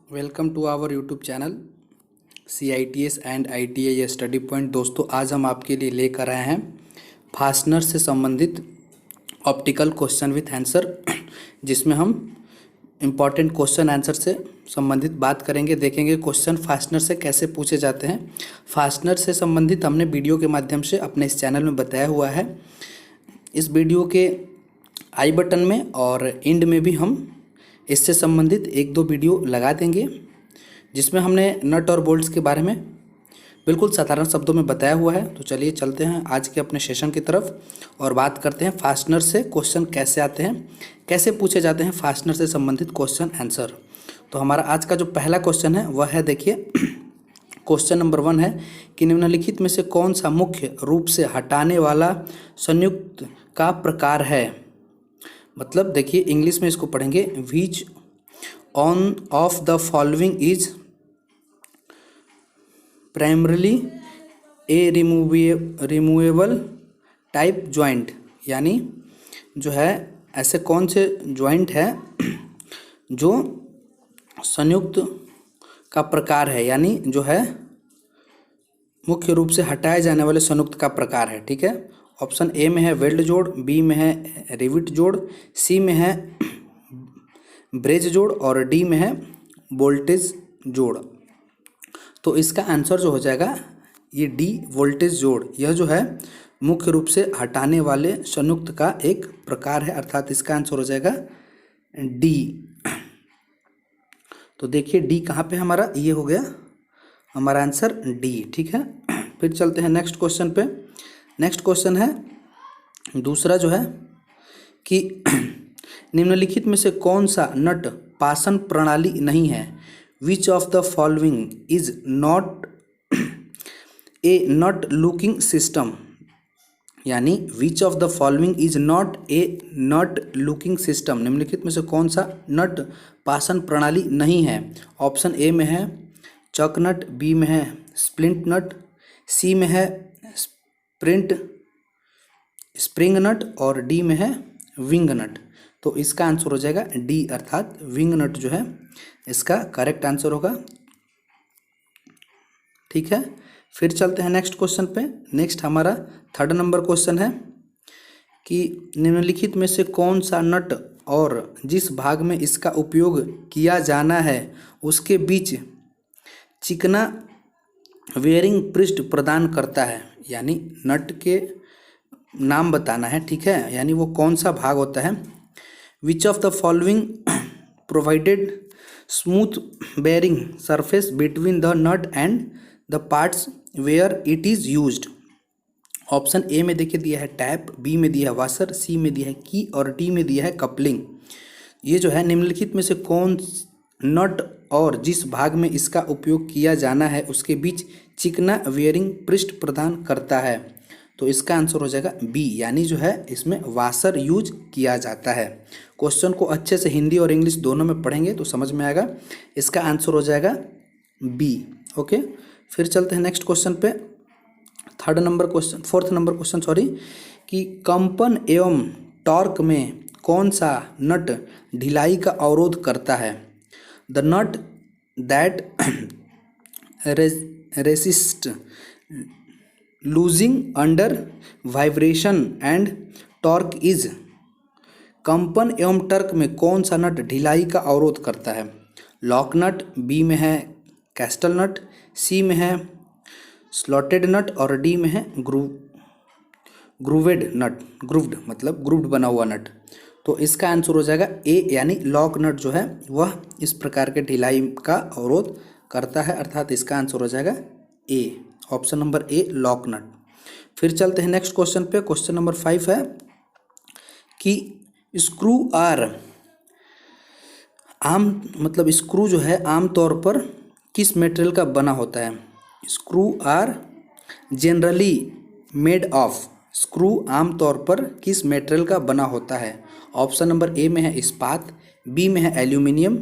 Welcome to our YouTube channel CITS and ITI study point. दोस्तों, आज हम आपके लिए लेकर आए हैं फास्टनर से संबंधित ऑप्टिकल क्वेश्चन विथ आंसर, जिसमें हम इम्पॉर्टेंट क्वेश्चन आंसर से संबंधित बात करेंगे। देखेंगे क्वेश्चन फास्टनर से कैसे पूछे जाते हैं। फास्टनर से संबंधित हमने वीडियो के माध्यम से अपने इस चैनल में बताया हुआ है। इस वीडियो के आई बटन में और एंड में भी हम इससे संबंधित एक दो वीडियो लगा देंगे, जिसमें हमने नट और बोल्ट्स के बारे में बिल्कुल साधारण शब्दों में बताया हुआ है। तो चलिए चलते हैं आज के अपने सेशन की तरफ और बात करते हैं फास्टनर से क्वेश्चन कैसे आते हैं, कैसे पूछे जाते हैं फास्टनर से संबंधित क्वेश्चन आंसर। तो हमारा आज का जो पहला क्वेश्चन है वह है, देखिए क्वेश्चन नंबर 1 है कि निम्नलिखित में से कौन सा मुख्य रूप से हटाने वाला संयुक्त का प्रकार है। मतलब देखिए इंग्लिश में इसको पढ़ेंगे, which on of the following is primarily a removable type joint. यानी जो है ऐसे कौन से जॉइंट है जो संयुक्त का प्रकार है, यानी जो है मुख्य रूप से हटाए जाने वाले संयुक्त का प्रकार है। ठीक है, ऑप्शन ए में है वेल्ड जोड़, बी में है रिविट जोड़, सी में है ब्रेज जोड़ और डी में है वोल्टेज जोड़। तो इसका आंसर जो हो जाएगा ये डी वोल्टेज जोड़। यह जो है मुख्य रूप से हटाने वाले संयुक्त का एक प्रकार है, अर्थात इसका आंसर हो जाएगा डी। तो देखिए डी कहाँ पे हमारा, ये हो गया हमारा आंसर डी। ठीक है, फिर चलते हैं नेक्स्ट क्वेश्चन पे। नेक्स्ट क्वेश्चन है दूसरा जो है कि निम्नलिखित में से कौन सा नट पासन प्रणाली नहीं है। Which of the following is not a nut locking system. यानी which of the following is not a nut locking system. निम्नलिखित में से कौन सा नट पासन प्रणाली नहीं है। ऑप्शन ए में है चक नट, बी में है स्प्लिंट नट, सी में है स्प्रिंग नट और डी में है विंग नट। तो इसका आंसर हो जाएगा डी, अर्थात विंग नट जो है इसका करेक्ट आंसर होगा। ठीक है, फिर चलते हैं नेक्स्ट क्वेश्चन पे। नेक्स्ट हमारा 3rd नंबर क्वेश्चन है कि निम्नलिखित में से कौन सा नट और जिस भाग में इसका उपयोग किया जाना है उसके बीच चिकना वेयरिंग पृष्ठ प्रदान करता है। यानी नट के नाम बताना है। ठीक है, यानी वो कौन सा भाग होता है। Which of the following provided smooth bearing surface between the nut and the parts where it is used. Option A में देखिए दिया है टैप, बी में दिया है वाशर, सी में दिया है की और डी में दिया है कपलिंग। ये जो है निम्नलिखित में से कौन नट और जिस भाग में इसका उपयोग किया जाना है उसके बीच चिकना वेयरिंग पृष्ठ प्रदान करता है। तो इसका आंसर हो जाएगा बी, यानी जो है इसमें वाशर यूज किया जाता है। क्वेश्चन को अच्छे से हिंदी और इंग्लिश दोनों में पढ़ेंगे तो समझ में आएगा। इसका आंसर हो जाएगा बी। ओके, फिर चलते हैं नेक्स्ट क्वेश्चन पे। 4th नंबर क्वेश्चन कि कंपन एवं टॉर्क में कौन सा नट ढिलाई का अवरोध करता है। The nut that resist loosing under vibration and torque is. कंपन एवं टर्क में कौन सा नट ढिलाई का अवरोध करता है। लॉक नट, बी में है कैस्टल नट, सी में है स्लॉटेड नट और डी में है ग्रूवेड नट। ग्रूव्ड मतलब ग्रूव्ड बना हुआ नट। तो इसका आंसर हो जाएगा ए, यानी लॉक नट जो है वह इस प्रकार के ढिलाई का अवरोध करता है, अर्थात इसका आंसर हो जाएगा A, option number A lock nut. फिर चलते हैं नेक्स्ट क्वेश्चन पे। क्वेश्चन नंबर 5 है कि स्क्रू स्क्रू जो है आमतौर पर किस मटेरियल का बना होता है। Screw are generally made of. Screw आमतौर पर किस मटेरियल का बना होता है। ऑप्शन नंबर ए में है इस्पात, बी में है एल्यूमिनियम,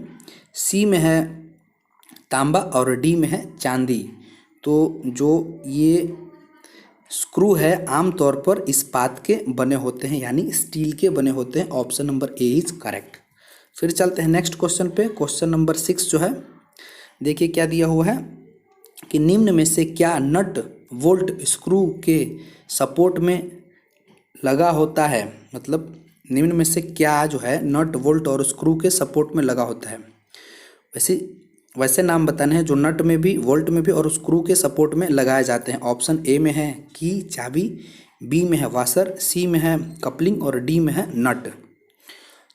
सी में है तांबा और डी में है चांदी। तो जो ये स्क्रू है आमतौर पर इस्पात के बने होते हैं, यानी स्टील के बने होते हैं। Option number A is correct. फिर चलते हैं नेक्स्ट क्वेश्चन पे। क्वेश्चन नंबर 6 जो है देखिए क्या दिया हुआ है कि निम्न में से क्या नट बोल्ट स्क्रू के सपोर्ट में लगा होता है, मतलब निम्न में से क्या जो है नट बोल्ट और स्क्रू के सपोर्ट में लगा होता है। वैसे नाम बताने हैं जो नट में भी, बोल्ट में भी और स्क्रू के सपोर्ट में लगाए जाते हैं। ऑप्शन ए में है की, चाबी, बी में है वाशर, सी में है कपलिंग और डी में है नट।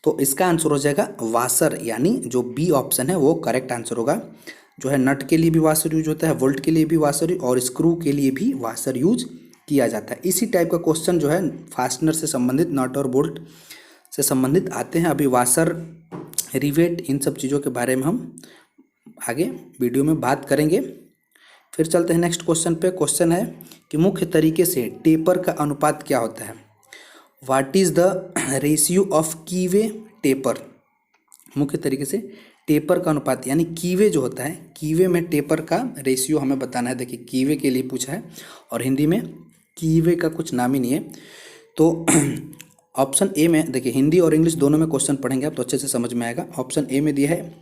तो इसका आंसर हो जाएगा वाशर, यानी जो बी ऑप्शन है वो करेक्ट आंसर होगा। जो है नट के लिए भी वाशर यूज होता है, बोल्ट के लिए भी वाशर और स्क्रू के लिए भी वाशर यूज किया जाता है। इसी टाइप का क्वेश्चन जो है फास्टनर से संबंधित, नट और बोल्ट से संबंधित आते हैं। अभी वाशर, रिवेट, इन सब चीज़ों के बारे में हम आगे वीडियो में बात करेंगे। फिर चलते हैं नेक्स्ट क्वेश्चन पे। क्वेश्चन है कि मुख्य तरीके से टेपर का अनुपात क्या होता है। What is the ratio of कीवे taper. मुख्य तरीके से टेपर का अनुपात यानी कीवे जो होता है, कीवे में टेपर का रेशियो हमें बताना है। देखिए कीवे के लिए पूछा है और हिंदी में कीवे का कुछ नाम ही नहीं है। तो ऑप्शन ए में देखिए, हिंदी और इंग्लिश दोनों में क्वेश्चन पढ़ेंगे आप तो अच्छे से समझ में आएगा। ऑप्शन ए में दिया है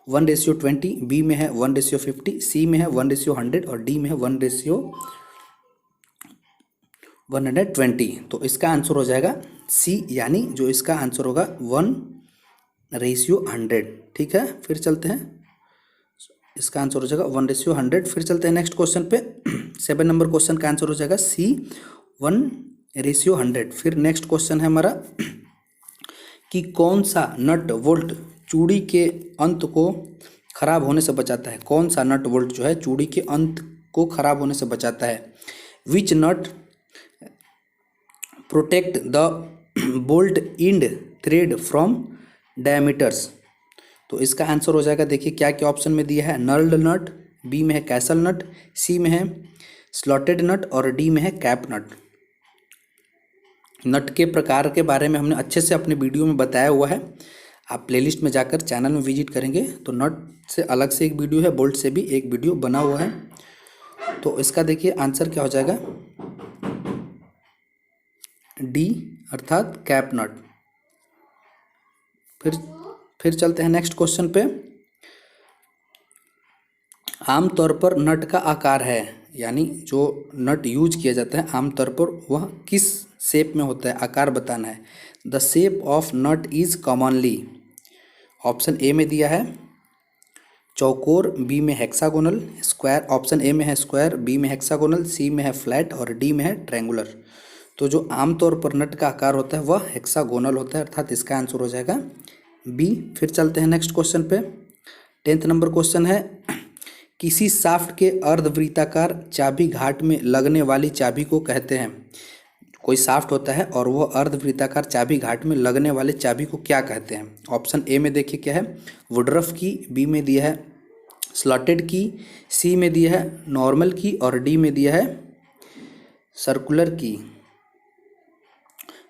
1:20, बी में है 1:50, सी में है 1:100 और डी में है 1:120। तो इसका आंसर हो जाएगा सी, यानी जो इसका आंसर होगा 1:100। ठीक है, फिर चलते हैं, इसका आंसर हो जाएगा 1:100। फिर चलते हैं नेक्स्ट क्वेश्चन पे। 7 नंबर क्वेश्चन का आंसर हो जाएगा सी, 1:100। फिर नेक्स्ट क्वेश्चन है हमारा कि कौन सा नट बोल्ट चूड़ी के अंत को खराब होने से बचाता है। कौन सा नट बोल्ट जो है चूड़ी के अंत को खराब होने से बचाता है। Which nut protect the bolt end thread from diameters. तो इसका आंसर हो जाएगा, देखिए क्या क्या ऑप्शन में दिया है। नर्ल्ड नट, बी में है कैसल नट, सी में है स्लॉटेड नट और डी में है कैप नट। नट के प्रकार के बारे में हमने अच्छे से अपने वीडियो में बताया हुआ है। आप प्लेलिस्ट में जाकर चैनल में विजिट करेंगे तो नट से अलग से एक वीडियो है, बोल्ट से भी एक वीडियो बना हुआ है। तो इसका देखिए आंसर क्या हो जाएगा, डी अर्थात कैप नट। फिर चलते हैं नेक्स्ट क्वेश्चन पे। आमतौर पर नट का आकार है, यानी जो नट यूज किया जाता है आमतौर पर वह किस शेप में होता है, आकार बताना है। The shape of nut is commonly. Option A में दिया है चौकोर, बी में हेक्सागोनल, स्क्वायर। ऑप्शन ए में है स्क्वायर, बी में हेक्सागोनल, सी में है फ्लैट और डी में है ट्रायंगुलर। तो जो आमतौर पर नट का आकार होता है वह हेक्सागोनल होता है, अर्थात इसका आंसर हो जाएगा बी। फिर चलते हैं नेक्स्ट क्वेश्चन पे। 10th नंबर क्वेश्चन है किसी शाफ्ट के अर्धवृत्ताकार चाबी घाट में लगने वाली चाबी को कहते हैं। कोई शाफ्ट होता है और वह अर्धवृत्ताकार चाबी घाट में लगने वाले चाबी को क्या कहते हैं। ऑप्शन ए में देखिए क्या है, वुडरफ की, बी में दिया है स्लॉटेड की, सी में दिया है नॉर्मल की और डी में दिया है सर्कुलर की।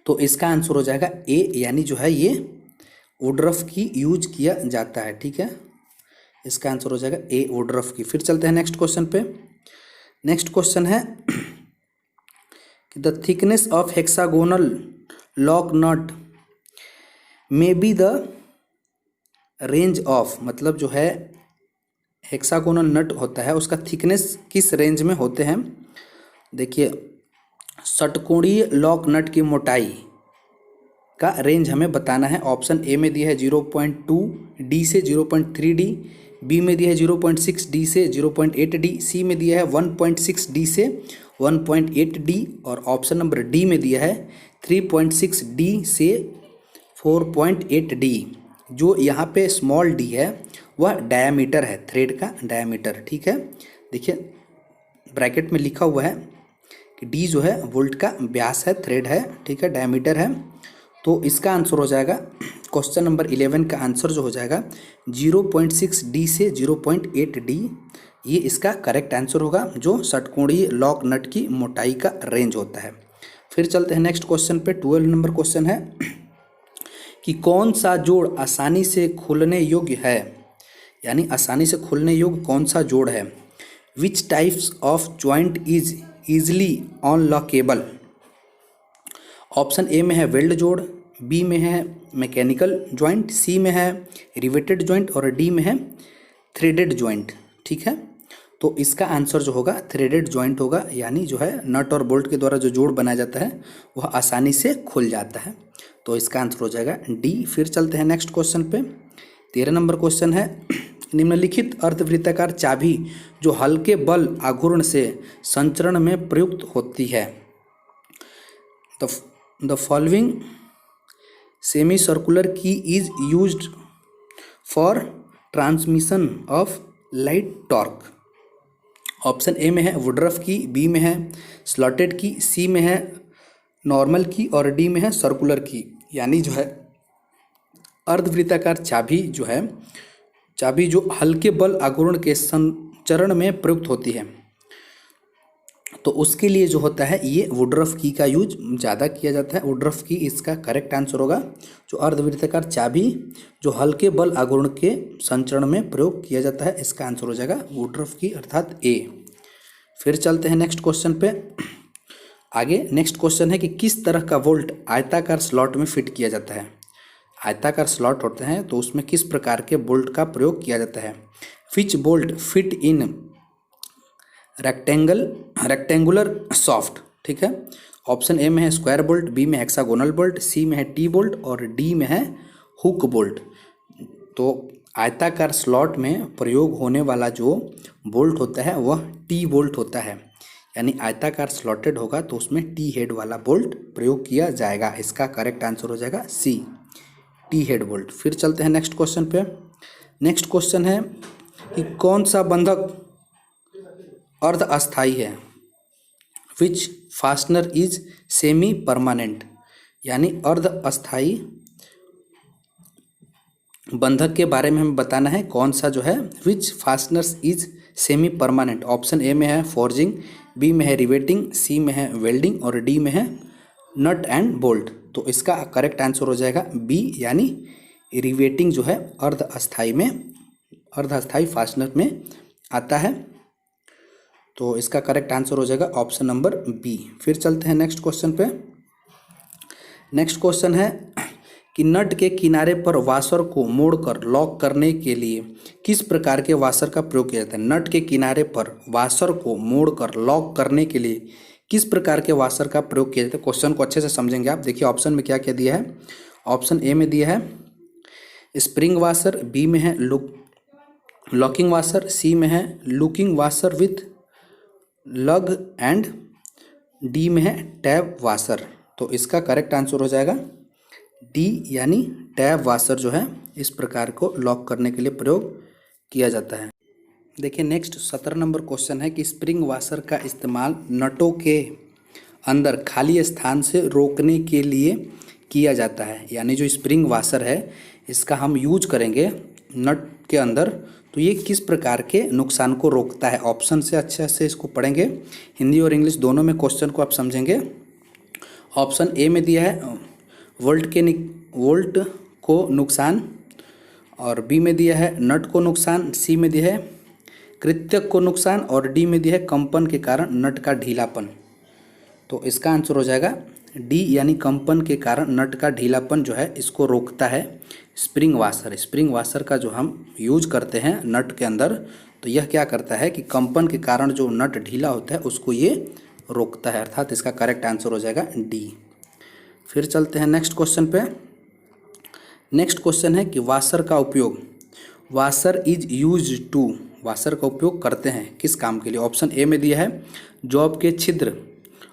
तो इसका आंसर हो जाएगा ए, यानी जो है ये वुडरफ की यूज किया जाता है। ठीक है, इसका आंसर हो जाएगा ए, वुडरफ की। फिर चलते हैं नेक्स्ट क्वेश्चन पे। नेक्स्ट क्वेश्चन है the thickness of hexagonal lock nut may be the range of, मतलब जो है हेक्सागोनल नट होता है उसका थिकनेस किस रेंज में होते हैं। देखिए षटकोणीय लॉक नट की मोटाई का रेंज हमें बताना है। ऑप्शन ए में दिया है 0.2 डी से 0.3 डी, बी में दिया है 0.6 डी से 0.8 डी, सी में दिया है 1.6 डी से 1.8 डी और ऑप्शन नंबर डी में दिया है 3.6 डी से 4.8 डी। जो यहाँ पे स्मॉल डी है वह डायमीटर है, थ्रेड का डायमीटर। ठीक है, देखिए ब्रैकेट में लिखा हुआ है कि डी जो है वोल्ट का व्यास है, थ्रेड है। ठीक है, डायमीटर है। तो इसका आंसर हो जाएगा क्वेश्चन नंबर 11 का आंसर जो हो जाएगा 0.6 डी से 0.8 डी। ये इसका करेक्ट आंसर होगा, जो षटकोणीय लॉक नट की मोटाई का रेंज होता है। फिर चलते हैं नेक्स्ट क्वेश्चन पे। 12 नंबर क्वेश्चन है कि कौन सा जोड़ आसानी से खुलने योग्य है, यानी आसानी से खुलने योग्य कौन सा जोड़ है। Which types of joint is easily unlockable. Option A में है वेल्ड जोड़, बी में है मैकेनिकल जॉइंट, सी में है रिवेटेड जॉइंट और डी में है थ्रेडेड जॉइंट, ठीक है। तो इसका आंसर जो होगा थ्रेडेड जॉइंट होगा, यानी जो है नट और बोल्ट के द्वारा जो जोड़ बनाया जाता है वह आसानी से खुल जाता है। तो इसका आंसर हो जाएगा डी। फिर चलते हैं नेक्स्ट क्वेश्चन पे। 13 नंबर क्वेश्चन है, निम्नलिखित अर्धवृत्ताकार चाबी जो हल्के बल आघूर्ण से संचरण में प्रयुक्त होती है। द फॉलोइंग सेमी सर्कुलर की is used for transmission of light torque. Option A में है वुडरफ की, बी में है स्लॉटेड की, सी में है नॉर्मल की और डी में है सर्कुलर की। यानी जो है अर्धवृत्ताकार चाबी जो है, चाबी जो हल्के बल आघूर्ण के संचरण में प्रयुक्त होती है, तो उसके लिए जो होता है ये वुडरफ की का यूज ज़्यादा किया जाता है। वुडरफ की इसका करेक्ट आंसर होगा। जो अर्धवृत्ताकार चाबी जो हल्के बल आघूर्ण के संचरण में प्रयोग किया जाता है, इसका आंसर हो जाएगा वुडरफ की अर्थात ए। फिर चलते हैं नेक्स्ट क्वेश्चन पे। आगे नेक्स्ट क्वेश्चन है कि किस तरह का बोल्ट आयताकार स्लॉट में फिट किया जाता है। आयताकार स्लॉट होते हैं तो उसमें किस प्रकार के बोल्ट का प्रयोग किया जाता है। Which bolt fit in rectangular soft, ठीक है। ऑप्शन ए में है स्क्वायर बोल्ट, बी में हेक्सागोनल बोल्ट, सी में है टी बोल्ट और डी में है हुक बोल्ट। तो आयताकार स्लॉट में प्रयोग होने वाला जो बोल्ट होता है वह टी बोल्ट होता है, यानी आयताकार स्लॉटेड होगा तो उसमें टी हेड वाला बोल्ट प्रयोग किया जाएगा। इसका करेक्ट आंसर हो जाएगा सी, टी हेड बोल्ट। फिर चलते हैं नेक्स्ट क्वेश्चन पे। नेक्स्ट क्वेश्चन है कि कौन सा बंधक अर्ध अस्थाई है। विच फास्टनर इज सेमी परमानेंट, यानी अर्ध अस्थाई बंधक के बारे में हमें बताना है कौन सा जो है which fasteners is semi permanent. Option A में है फोर्जिंग, बी में है रिवेटिंग, सी में है वेल्डिंग और डी में है नट एंड बोल्ट। तो इसका करेक्ट आंसर हो जाएगा बी, यानी रिवेटिंग जो है अर्ध अस्थाई फास्टनर में आता है। तो इसका करेक्ट आंसर हो जाएगा ऑप्शन नंबर बी। फिर चलते हैं नेक्स्ट क्वेश्चन पे। नेक्स्ट क्वेश्चन है कि नट के किनारे पर वाशर को मोड़कर लॉक करने के लिए किस प्रकार के वाशर का प्रयोग किया जाता है। नट के किनारे पर वाशर को मोड़कर लॉक करने के लिए किस प्रकार के वाशर का प्रयोग किया जाता है। क्वेश्चन को अच्छे से समझेंगे आप। देखिए ऑप्शन में क्या क्या दिया है। ऑप्शन ए में दिया है स्प्रिंग वाशर, बी में है लॉकिंग वाशर, सी में है लुकिंग वाशर विथ लग एंड डी में है टैब वाशर। तो इसका करेक्ट आंसर हो जाएगा डी, यानी टैब वाशर जो है इस प्रकार को लॉक करने के लिए प्रयोग किया जाता है। देखिए नेक्स्ट 17 नंबर क्वेश्चन है कि स्प्रिंग वाशर का इस्तेमाल नटों के अंदर खाली स्थान से रोकने के लिए किया जाता है। यानी जो स्प्रिंग वाशर है इसका हम यूज करेंगे नट के अंदर, तो ये किस प्रकार के नुकसान को रोकता है। ऑप्शन से अच्छे से इसको पढ़ेंगे, हिंदी और इंग्लिश दोनों में क्वेश्चन को आप समझेंगे। ऑप्शन ए में दिया है वोल्ट को नुकसान, और बी में दिया है नट को नुकसान, सी में दिया है कृत्यक को नुकसान और डी में दिया है कंपन के कारण नट का ढीलापन। तो इसका आंसर हो जाएगा डी, यानी कंपन के कारण नट का ढीलापन जो है इसको रोकता है स्प्रिंग वाशर। स्प्रिंग वाशर का जो हम यूज करते हैं नट के अंदर, तो यह क्या करता है कि कंपन के कारण जो नट ढीला होता है उसको ये रोकता है, अर्थात इसका करेक्ट आंसर हो जाएगा डी। फिर चलते हैं नेक्स्ट क्वेश्चन पे। नेक्स्ट क्वेश्चन है कि वाशर का उपयोग, washer is use to, washer का उपयोग करते हैं किस काम के लिए। ऑप्शन ए में दिया है जॉब के छिद्र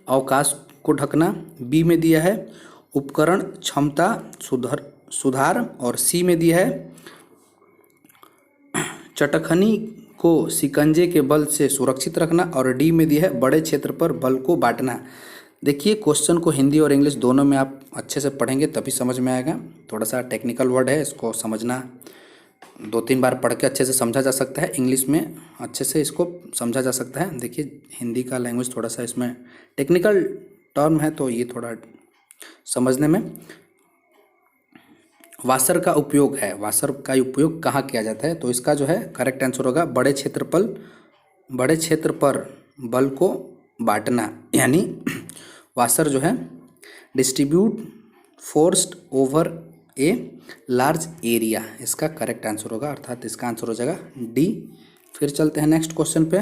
अवकाश को ढकना, बी में दिया है उपकरण क्षमता सुधार और सी में दिया है चटखनी को शिकंजे के बल से सुरक्षित रखना और डी में दिया है बड़े क्षेत्र पर बल को बांटना। देखिए क्वेश्चन को हिंदी और इंग्लिश दोनों में आप अच्छे से पढ़ेंगे तभी समझ में आएगा। थोड़ा सा टेक्निकल वर्ड है, इसको समझना 2-3 बार पढ़ के अच्छे से समझा जा सकता है, इंग्लिश में अच्छे से इसको समझा जा सकता है। देखिए हिंदी का लैंग्वेज थोड़ा सा इसमें टेक्निकल टर्म है तो ये थोड़ा समझने में। वाशर का उपयोग है, वाशर का उपयोग कहाँ किया जाता है, तो इसका जो है करेक्ट आंसर होगा बड़े क्षेत्र पर बल को बांटना। यानी वाशर जो है distribute force over a large area इसका करेक्ट आंसर होगा, अर्थात इसका आंसर हो जाएगा डी। फिर चलते हैं नेक्स्ट क्वेश्चन पे।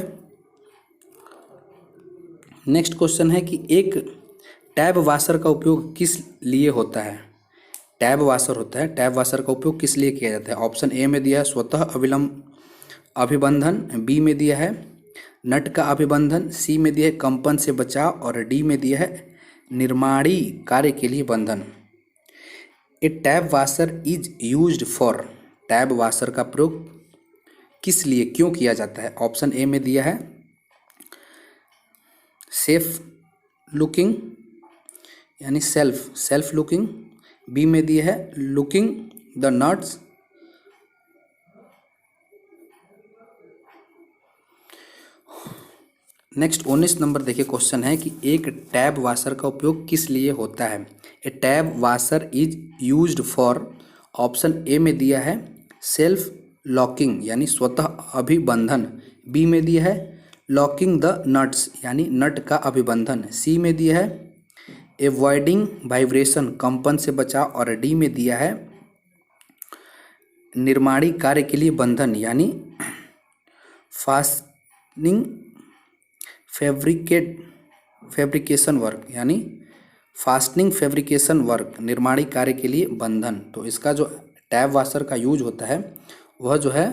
नेक्स्ट क्वेश्चन है कि एक टैब वाशर का उपयोग किस लिए होता है। टैब वाशर होता है, टैब वाशर का उपयोग किस लिए किया जाता है। ऑप्शन ए में दिया है स्वतः अभिबंधन, बी में दिया है नट का अभिबंधन, सी में दिया है कंपन से बचाव और डी में दिया है निर्माणी कार्य के लिए बंधन। A tab washer is used for, tab washer का प्रयोग किस लिए क्यों किया जाता है। ऑप्शन ए में दिया है सेफ लुकिंग यानी सेल्फ लुकिंग, बी में दिया है looking the nuts, next 19 number देखिए क्वेश्चन है कि एक टैब वाशर का उपयोग किस लिए होता है। A tab washer is used for, option A में दिया है सेल्फ लॉकिंग यानी स्वतः अभिबंधन, बी में दिया है लॉकिंग द नट्स यानी नट का अभिबंधन, सी में दिया है एवॉइडिंग वाइब्रेशन कंपन से बचाव और डी में दिया है निर्माणी कार्य के लिए बंधन यानी फास्टनिंग फैब्रिकेशन वर्क यानी फास्टनिंग फैब्रिकेशन वर्क निर्माणी कार्य के लिए बंधन। तो इसका जो टैब वाशर का यूज होता है वह जो है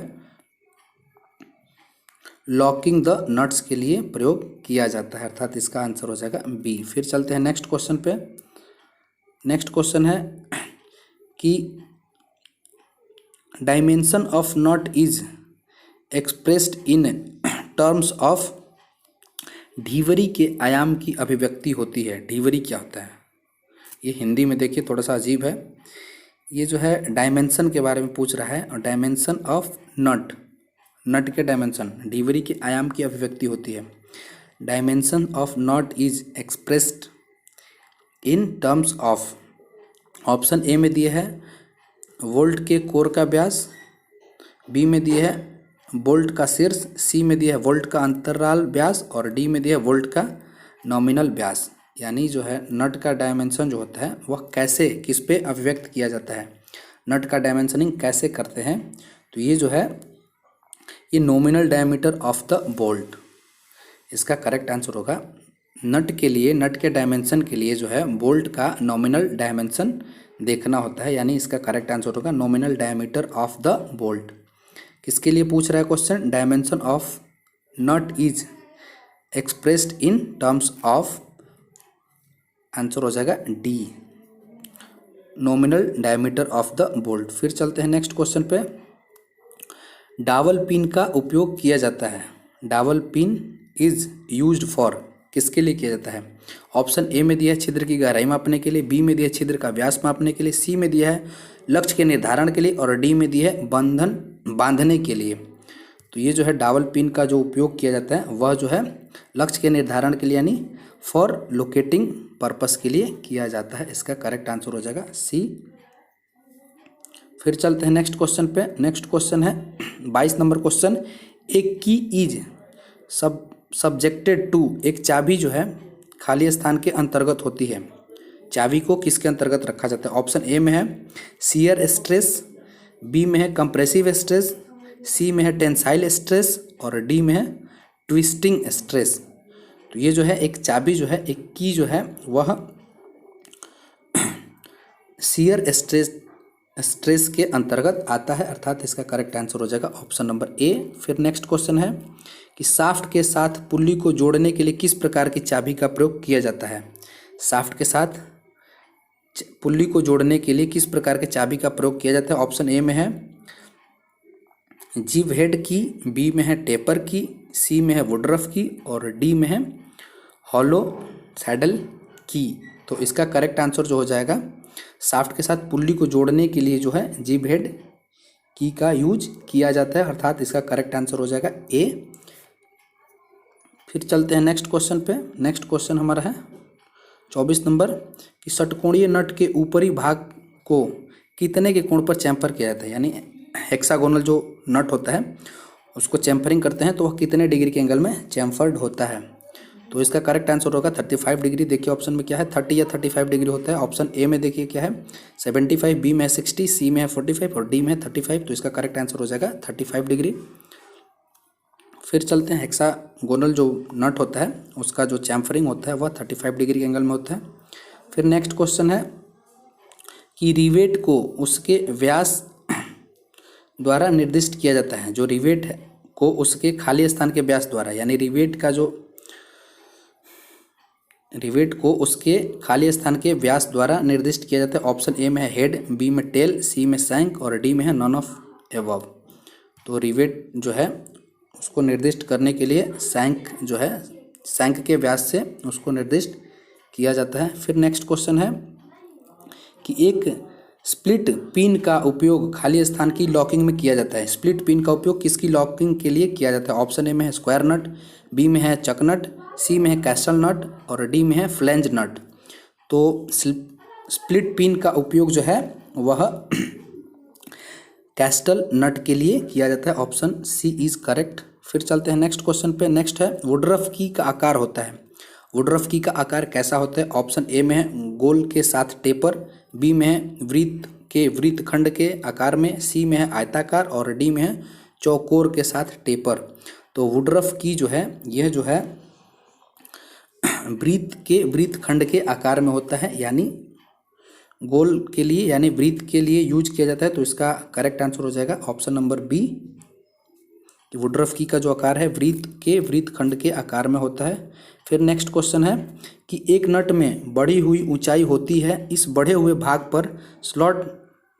लॉकिंग द नट्स के लिए प्रयोग किया जाता है, अर्थात इसका आंसर हो जाएगा बी। फिर चलते हैं नेक्स्ट क्वेश्चन पे। नेक्स्ट क्वेश्चन है कि dimension of nut is expressed in terms of, ढीवरी के आयाम की अभिव्यक्ति होती है। ढीवरी क्या होता है, ये हिंदी में देखिए थोड़ा सा अजीब है। ये जो है डायमेंशन के बारे में पूछ रहा है और डायमेंशन ऑफ नट के डायमेंशन, ढीवरी के आयाम की अभिव्यक्ति होती है। Dimension of nut is expressed in terms of, option A में दिया है वोल्ट के कोर का व्यास, बी में दिया है वोल्ट का शीर्ष, सी में दिया है वोल्ट का अंतराल व्यास और डी में दिया है वोल्ट का नॉमिनल व्यास। यानी जो है नट का डायमेंशन जो होता है वह कैसे किस पे अभिव्यक्त किया जाता है, नट का डायमेंशनिंग कैसे करते हैं। तो ये जो है ये nominal diameter of the bolt, इसका करेक्ट आंसर होगा। नट के लिए, नट के डायमेंशन के लिए जो है बोल्ट का नॉमिनल डायमेंशन देखना होता है, यानी इसका करेक्ट आंसर होगा nominal diameter of the bolt. किसके लिए पूछ रहा है question, dimension of nut is expressed in terms of, answer हो जाएगा D nominal diameter of the bolt. फिर चलते हैं नेक्स्ट क्वेश्चन पे। डावल पिन का उपयोग किया जाता है, डावल पिन इज यूज्ड फॉर, किसके लिए किया जाता है। ऑप्शन ए में दिया है छिद्र की गहराई मापने के लिए, बी में दिया है छिद्र का व्यास मापने के लिए, सी में दिया है लक्ष्य के निर्धारण के लिए और डी में दिया है बांधने के लिए। तो ये जो है डावल पिन का जो उपयोग किया जाता है वह जो है लक्ष्य के निर्धारण के लिए यानी फॉर लोकेटिंग पर्पस के लिए किया जाता है। इसका करेक्ट आंसर हो जाएगा सी। फिर चलते हैं नेक्स्ट क्वेश्चन पे। नेक्स्ट क्वेश्चन है 22 नंबर क्वेश्चन। एक की इज सब्जेक्टेड टू, एक चाबी जो है खाली स्थान के अंतर्गत होती है। चाबी को किसके अंतर्गत रखा जाता है। ऑप्शन ए में है शियर स्ट्रेस, बी में है कंप्रेसिव स्ट्रेस, सी में है टेंसाइल स्ट्रेस और डी में है ट्विस्टिंग स्ट्रेस। तो ये जो है एक चाबी जो है, एक की जो है वह शियर स्ट्रेस के अंतर्गत आता है, अर्थात इसका करेक्ट आंसर हो जाएगा ऑप्शन नंबर ए। फिर नेक्स्ट क्वेश्चन है कि शाफ्ट के साथ पुल्ली को जोड़ने के लिए किस प्रकार की चाबी का प्रयोग किया जाता है। शाफ्ट के साथ पुल्ली को जोड़ने के लिए किस प्रकार के चाबी का प्रयोग किया जाता है। ऑप्शन ए में है जीव हेड की, बी में है टेपर की, सी में है वुडरफ की और डी में है हॉलो सैडल की। तो इसका करेक्ट आंसर जो हो जाएगा शाफ्ट के साथ पुल्ली को जोड़ने के लिए जो है जीव हेड की का यूज किया जाता है, अर्थात इसका करेक्ट आंसर हो जाएगा ए। फिर चलते हैं नेक्स्ट क्वेश्चन पे। नेक्स्ट क्वेश्चन हमारा है 24 नंबर कि षटकोणीय नट के ऊपरी भाग को कितने के कोण पर चैम्फर किया जाता है। यानी हेक्सागोनल जो नट होता है उसको चैम्फरिंग करते हैं तो वह कितने डिग्री के एंगल में चैम्फर्ड होता है। तो इसका करेक्ट आंसर होगा 35 डिग्री। देखिए ऑप्शन में क्या है, 30 या 35 डिग्री होता है। ऑप्शन ए में देखिए क्या है 75, बी में है 60, सी में है 45 और डी में है 35। तो इसका करेक्ट आंसर हो जाएगा 35 डिग्री। फिर चलते हैं हेक्सागोनल जो नट होता है उसका जो चैम्फरिंग होता है वह 35 डिग्री के एंगल में होता है। फिर नेक्स्ट क्वेश्चन है कि रिवेट को उसके व्यास द्वारा निर्दिष्ट किया जाता है। जो रिवेट को उसके खाली स्थान के व्यास द्वारा, यानी रिवेट को उसके खाली स्थान के व्यास द्वारा निर्दिष्ट किया जाता है। ऑप्शन ए में है हेड, बी में टेल, सी में शैंक और डी में है नॉन ऑफ एबव। तो रिवेट जो है उसको निर्दिष्ट करने के लिए शैंक के व्यास से उसको निर्दिष्ट किया जाता है। फिर नेक्स्ट क्वेश्चन है कि एक स्प्लिट पिन का उपयोग खाली स्थान की लॉकिंग में किया जाता है। स्प्लिट पिन का उपयोग किसकी लॉकिंग के लिए किया जाता है? ऑप्शन ए में है स्क्वायर नट, बी में है चक नट, सी में है कैस्टल नट और डी में है फ्लेंज नट। तो स्प्लिट पिन का उपयोग जो है वह कैस्टल नट के लिए किया जाता है। Option C is correct. फिर चलते हैं नेक्स्ट क्वेश्चन पे। नेक्स्ट है वुडरफ की का आकार होता है। वुडरफ की का आकार कैसा होता है? ऑप्शन ए में है गोल के साथ टेपर, बी में है वृत्तखंड के आकार में, सी में है आयताकार और डी में है चौकोर के साथ टेपर। तो वुडरफ की जो है यह जो है वृत्तखंड के आकार में होता है, यानी गोल के लिए यानी वृत्त के लिए यूज किया जाता है। तो इसका करेक्ट आंसर हो जाएगा option number B. Woodruff key का जो आकार है वृत्तखंड के आकार में होता है। फिर नेक्स्ट क्वेश्चन है कि एक नट में बढ़ी हुई ऊंचाई होती है, इस बढ़े हुए भाग पर स्लॉट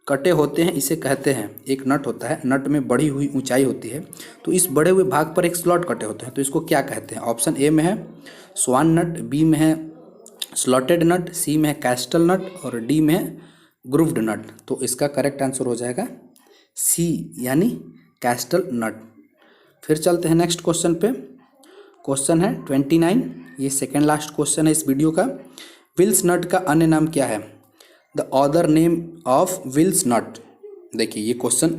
कटे होते हैं, इसे कहते हैं। एक नट होता है, नट में बढ़ी हुई ऊंचाई होती है, तो इस बढ़े हुए भाग पर एक स्लॉट कटे होते हैं, तो इसको क्या कहते हैं? ऑप्शन ए में है स्वान नट, बी में है स्लॉटेड नट, सी में है कैस्टल नट और डी में है ग्रूव्ड नट। तो इसका करेक्ट आंसर हो जाएगा सी यानी कैस्टल नट। फिर चलते हैं नेक्स्ट क्वेश्चन पे। क्वेश्चन है 29, ये सेकेंड लास्ट क्वेश्चन है इस वीडियो का। विल्स नट का अन्य नाम क्या है? The other name of wills nut. देखिए ये क्वेश्चन,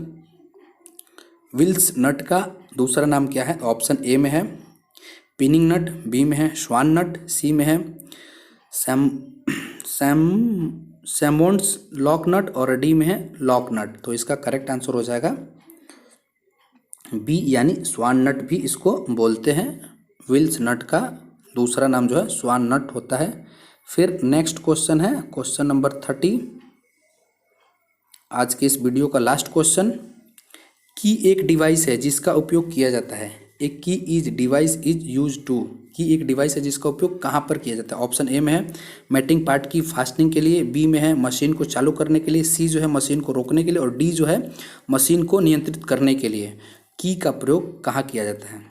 विल्स नट का दूसरा नाम क्या है? ऑप्शन ए में है पिनिंग नट, बी में है स्वान नट, सी में है सैमोन्स लॉक नट और डी में है लॉक नट। तो इसका करेक्ट आंसर हो जाएगा बी यानी स्वान नट भी इसको बोलते हैं। विल्स नट का दूसरा नाम जो है स्वान नट होता है। फिर नेक्स्ट क्वेश्चन है क्वेश्चन नंबर 30, आज के इस वीडियो का लास्ट क्वेश्चन। की एक डिवाइस है जिसका उपयोग किया जाता है। एक key is device is use to. Key एक डिवाइस है जिसका उपयोग कहाँ पर किया जाता है? ऑप्शन ए में है मैटिंग पार्ट की फास्टनिंग के लिए, बी में है मशीन को चालू करने के लिए, सी जो है मशीन को रोकने के लिए और डी जो है मशीन को नियंत्रित करने के लिए। की का प्रयोग कहाँ किया जाता है?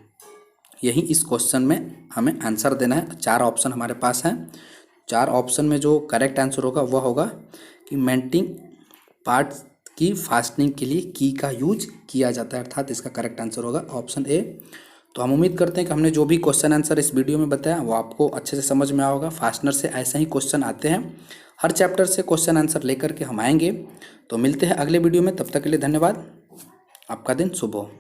यही इस क्वेश्चन में हमें आंसर देना है। 4 ऑप्शन हमारे पास हैं। 4 ऑप्शन में जो करेक्ट आंसर होगा वह होगा कि मैटिंग पार्ट की फास्टनिंग के लिए की का यूज किया जाता है, अर्थात इसका करेक्ट आंसर होगा ऑप्शन ए। तो हम उम्मीद करते हैं कि हमने जो भी क्वेश्चन आंसर इस वीडियो में बताया वो आपको अच्छे से समझ में आया होगा। फास्टनर से ऐसे ही क्वेश्चन आते हैं, हर चैप्टर से क्वेश्चन आंसर लेकर के हम आएंगे। तो मिलते हैं अगले वीडियो में, तब तक के लिए धन्यवाद। आपका दिन शुभ हो।